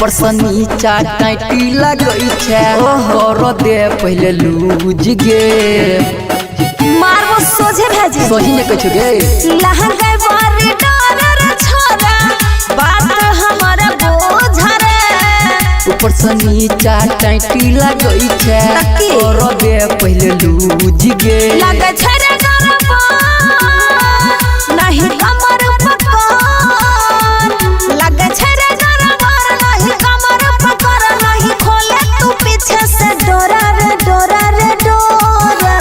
ऊपर से नीचा टाइटी लगई छे कर दे पहले लूज गे मारबो सोझे भेजी सोही ने कछु गे लहंगा बारी डर छोरा बात हमारा बोझ रे ऊपर से नीचा टाइटी लगई छे कर दे पहले लूज गे लगे छे रे गरबा नहीं कमर पकड़ लगे छे रे गरबा नहीं कमर पकड़ नहीं खोले तू पीछे से डोरा रे डोरा रे डोरा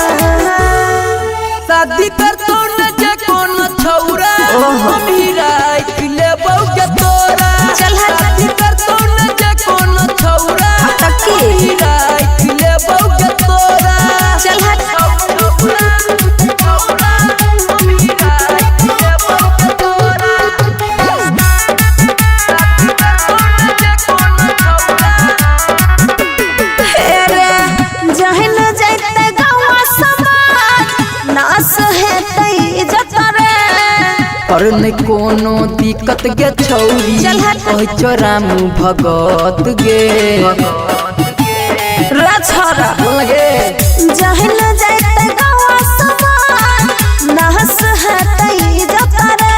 शादी कर तो न जे कोन छौरा हम ही रात ले बौगे तोरा चल हट। शादी कर तो न जे कोन छौरा तकी। हम ही रात ले बौगे तोरा चल हट। और नहीं कोनो दिक्कत गे छौरी चल हट। ओह चोराम भगत गे रछरा लगे जहन जाते गवा समान नहस हतई जतरे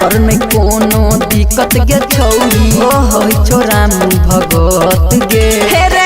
और नहीं कोनो दिक्कत गे छौरी ओह चोराम भगत गे हेरे